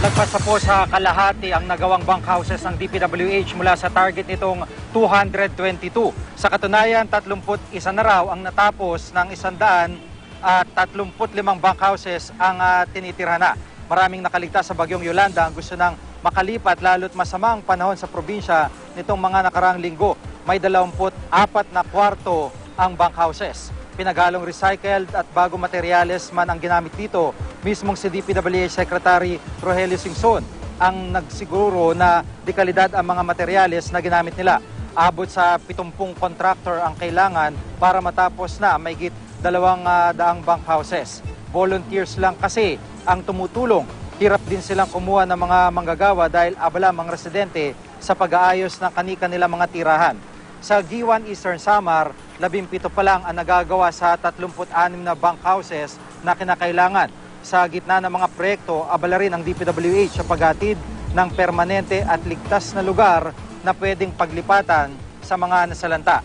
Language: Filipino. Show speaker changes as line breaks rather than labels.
Lagpas pa po sa kalahati ang nagawang bunkhouses ng DPWH mula sa target nitong 222. Sa katunayan, 31 na raw ang natapos ng 135 bunkhouses ang tinitira na. Maraming nakaligtas sa bagyong Yolanda ang gusto nang makalipat lalo't masamang panahon sa probinsya nitong mga nakaraang linggo. May 24 na kwarto ang bunkhouses. Pinaghalong recycled at bagong materyales man ang ginamit dito. Mismong si DPWH Secretary Rogelio Singson ang nagsiguro na di kalidad ang mga materyales na ginamit nila. Abot sa 70 contractor ang kailangan para matapos na mahigit 200 bunkhouses. Volunteers lang kasi ang tumutulong. Hirap din silang kumuha ng mga manggagawa dahil abala mga residente sa pag-aayos ng kani-kanila mga tirahan. Sa G1 Eastern Samar, 17 pa lang ang nagagawa sa 36 na bunkhouses na kinakailangan. Sa gitna ng mga proyekto, abala rin ang DPWH sa paghatid ng permanente at ligtas na lugar na pwedeng paglipatan sa mga nasalanta.